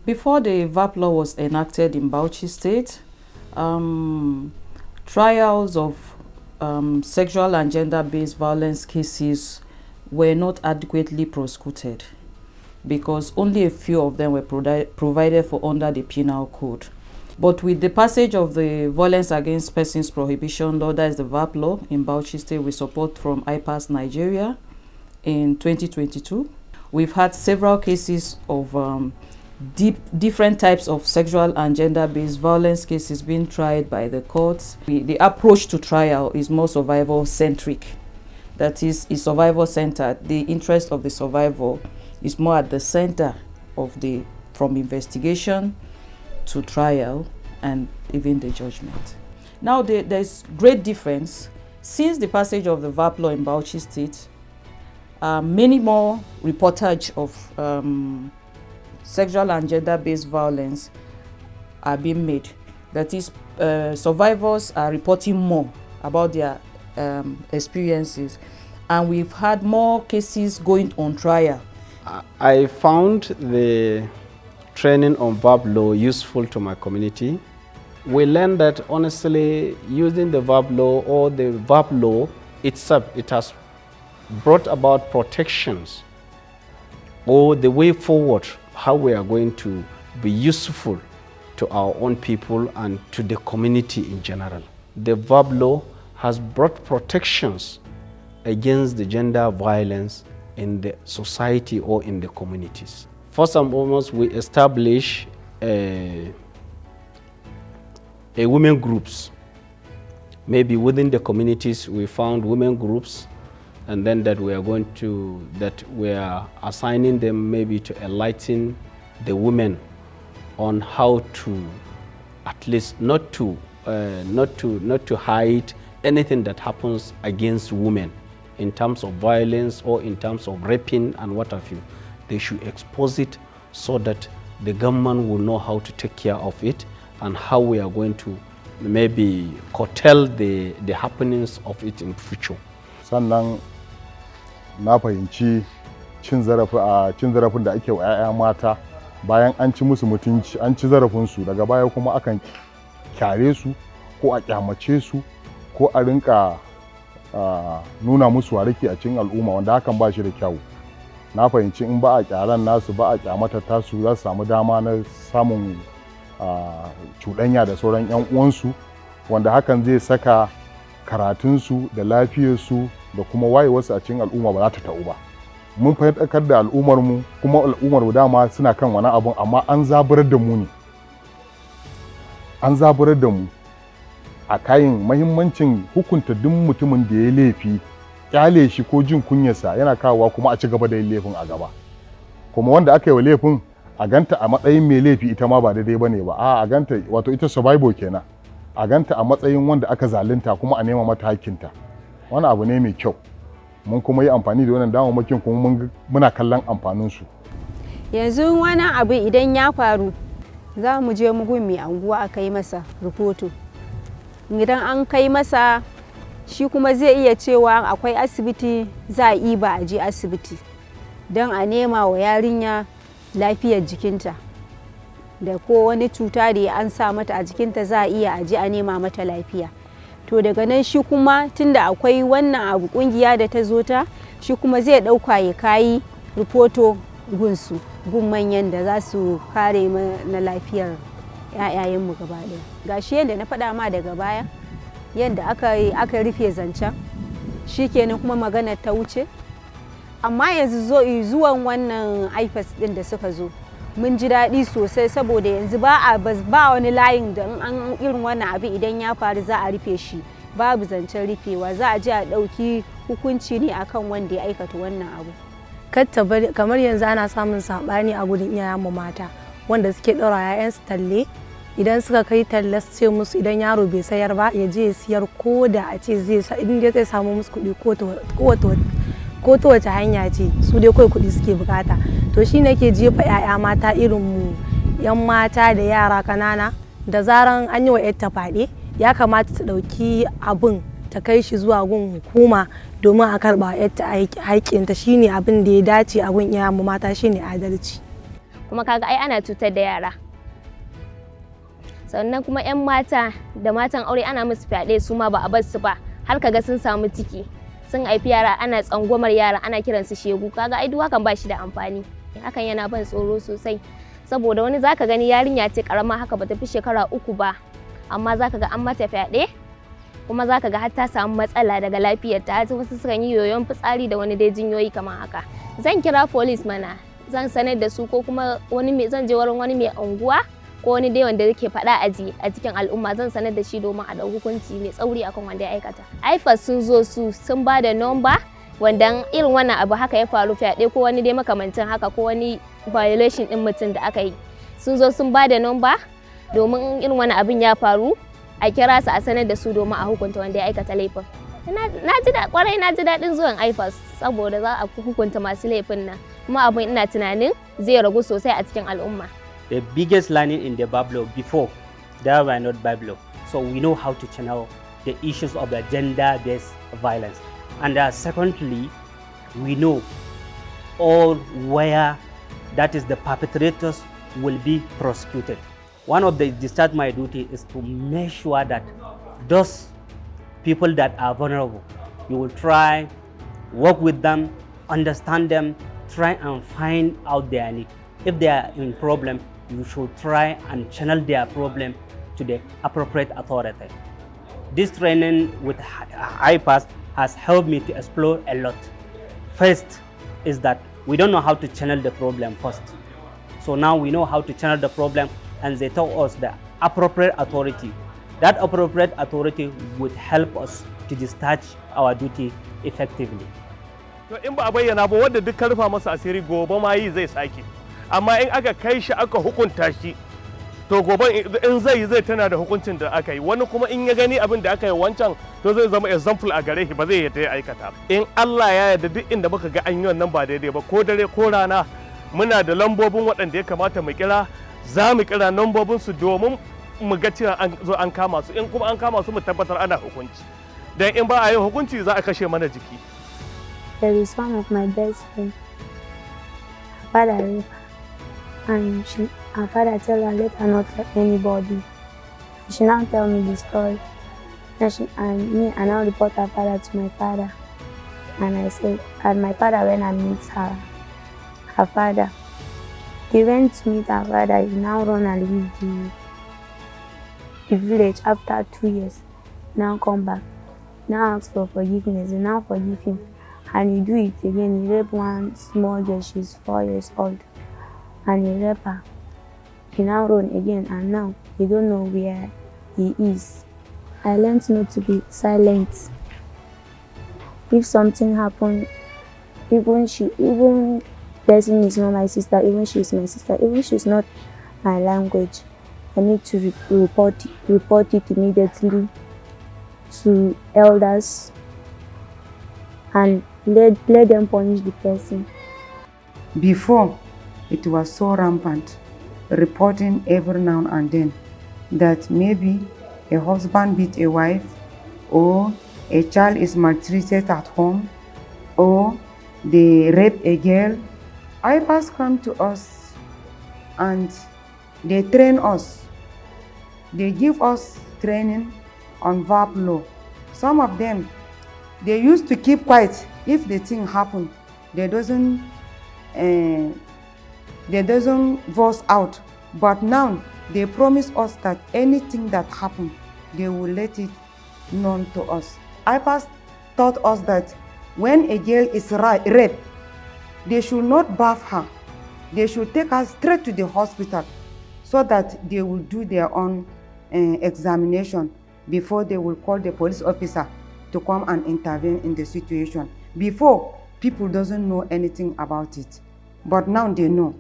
Before the VAP law was enacted in Bauchi State, trials of sexual and gender-based violence cases were not adequately prosecuted because only a few of them were provided for under the Penal Code. But with the passage of the Violence Against Persons Prohibition Law, that is the VAP law in Bauchi State, with support from IPAS Nigeria in 2022, we've had several cases of different types of sexual and gender-based violence cases being tried by the courts. The approach to trial is more survivor-centric. That is survivor-centered. The interest of the survivor is more at the center of from investigation to trial and even the judgment. Now there's great difference. Since the passage of the VAP law in Bauchi State, many more reportage of sexual and gender-based violence are being made. That is, survivors are reporting more about their experiences, and we've had more cases going on trial. I found the training on VAP law useful to my community. We learned that honestly, using the VAP law or the VAP law itself, it has brought about protections or the way forward, how we are going to be useful to our own people and to the community in general. The VAP law has brought protections against the gender violence in the society or in the communities. First and foremost, we establish a women groups. Maybe within the communities, we found women groups, and then that we are assigning them maybe to enlighten the women on how to, at least not to hide anything that happens against women in terms of violence or in terms of raping and what have you. They should expose it so that the government will know how to take care of it and how we are going to maybe curtail the happenings of it in future. Sannan na fahimci cin zarafin da ake wa 'ya'ya mata bayan an ci musu mutunci, an ci zarafinsu, daga baya kuma akan kyare su ko a kyamace su ko a rinka nuna musu wariki a cikin al'umma, wanda hakan ba shi da kyau. Na fahimci in ba a kyaran nasu, ba a kyamata tasu, za su samu dama na samun cuɗanya da sauran 'yan uwansu, wanda hakan zai saka karatunsu da lafiyarsu da kuma wayewarsu a cikin al'umma ba za ta ta'u ba. Mun faɗakar da al'ummarmu, kuma al'ummarmu dama suna kan wani abun, amma an zaburar da mu ne. An zaburar da mu a kayan mahimmancin hukunta duk mutumin da ya laifi, kyale shi ko jin kunyarsa yana kawowa kuma a ci gaba da yin laifin a gaba. Kuma wanda aka yi wa laifin a ganta a matsayin mai laifi ita ma ba daidai bane ba, a ganta, wato ita survivor kenan, a ganta a matsayin wanda aka zalunta kuma a nema mata hakkinta. Wani abu ne mai kyau. Mun kuma yi amfani da wannan damammakin kuma muna kallon amfaninsu. Yanzu wani abu idan ya faru, za mu je mu gun mai anguwa a kai masa rahoto. Idan an kai masa, shi kuma zai iya cewa akwai asibiti, za a yi ba a je asibiti don a nema wa yarinya lafiyar jikinta, da ko wani cuta da an sa mata a jikinta za a iya aje a nema mata lafiya. To daga nan shi kuma tunda akwai wannan abu kungiya da ta zo ta, shi kuma zai dauka ya kai rahoto gunsu, gun manyan da za su kare na lafiyar ƴaƴayenmu gaba ɗaya. Gashi yadda na faɗa ma daga baya, yadda aka rufe zancen, shikenan kuma maganar ta wuce. Amma yanzu zuwan wannan IPAS ɗin da suka zo, mun ji daɗi sosai, saboda yanzu ba wani layin da an irin wannan abu idan ya faru za a rufe shi, babu zancen rufewa, za a je a ɗauki hukunci ne akan wanda ya aikata wannan abu. Kamar yanzu ana samun saɓani a gudun iyayenmu mata wanda suke ɗora 'ya'yansu talle, idan suka kai talle su ce musu idan yaro bai sayar ba ya je ya siyar, ko da a ce zai samu musu kuɗi ko ta wace hanya ce, su dai kawai kuɗi suke bukata. To shi ne ke jefa 'ya'ya mata irin mu, 'yan mata da yara kanana, da zaran an yi wa 'yarta fyaɗe ya kamata ta ɗauki abin ta kai shi zuwa gun hukuma domin a karɓa 'yarta haƙƙinta. Shine abin da ya dace a gun iyayenmu mata, shine adalci. kuma kaga ai ana cutar da yara. Sannan kuma 'yan mata da matan aure ana musu fyaɗe su ma ba a bar su ba, har kaga sun samu ciki, sun haifi yara ana tsangwamar yara ana kiransu shegu, kaga ai duk hakan ba shi da amfani. Hakan yana ban tsoro sosai, saboda wani zaka gani yarinya ce karama haka bata fi shekara 3 ba, amma zaka ga an mata fyaɗe, kuma zaka ga har ta samu matsala daga lafiyarta, har wasu sukan yi yoyon fitsari da wani dai jinyoyi kamar haka. Zan kira police mana, zan sanar da su, ko kuma zan je wurin wani mai unguwa ko wani dai wanda yake faɗa a cikin al'umma, zan sanar da shi domin a ɗau hukunci mai tsauri akan wanda ya aikata. IFAS sun zo sun ba da number wanda irin wannan abu haka ya faru, fyaɗe ko wani dai makamancin haka ko wani violation ɗin mutum da aka yi, sun zo sun ba da number domin irin wani abin ya faru a kira su a sanar da su domin a hukunta wanda ya aikata laifin. Na ji daɗin zuwan IFAS saboda za a hukunta masu laifin nan, kuma abin ina tunanin zai ragu sosai a cikin al'umma. The biggest learning in the Bablo, before there were not Bablo, so we know how to channel the issues of the gender-based violence. And secondly, we know all where that is the perpetrators will be prosecuted. One of the discharge my duty is to make sure that those people that are vulnerable, you will try, work with them, understand them, try and find out their need. If they are in problem, you should try and channel their problem to the appropriate authority. This training with IPAS has helped me to explore a lot. First is that we don't know how to channel the problem first. So now we know how to channel the problem, and they taught us the appropriate authority. That appropriate authority would help us to discharge our duty effectively. To in ba a bayyana ba, wanda duk karfa masa asiri gobe ma yi zai sake. Amma in aka kai shi aka hukunta shi, to gobe in zai tana da hukuncin da aka yi. Wani kuma in ya gani abin da aka yi wancan, to zai zama example a gare shi, ba zai yadda ya aikata. In Allah ya yarda duk inda muka ga an yi wannan ba daidai ba, ko dare ko rana, muna da lambobin waɗanda ya kamata mu kira, za mu kira lambobin su domin mu ga cewa an zo an kama su. In kuma an kama su mu tabbatar ana hukunci. Dan in ba a yin hukunci za a kashe mana jiki. There is one of my best friends. Her father raped her, and her father tell her let her not tell anybody. She now tell me the story, and I now report her father to my father. And I said, and my father when I meet her father, he went to meet her father. He now run and leave the village after 2 years. Now come back, now ask for forgiveness. He now forgive him. And he do it again. He rape one small girl, she's 4 years old, and he rape her. He now run again, and now he don't know where he is. I learned not to be silent. If something happen, even person is not my sister, even she's my sister, even she's not my language, I need to report it immediately to elders and let them punish the person. Before, it was so rampant, reporting every now and then that maybe a husband beat a wife, or a child is maltreated at home, or they rape a girl. IPAS come to us and they train us. They give us training on verb law. Some of them, they used to keep quiet. If the thing happen, they doesn't voice out. But now they promise us that anything that happen, they will let it known to us. IPAS taught us that when a girl is raped, they should not bath her. They should take her straight to the hospital so that they will do their own examination before they will call the police officer to come and intervene in the situation. Before, people doesn't know anything about it, but now they know.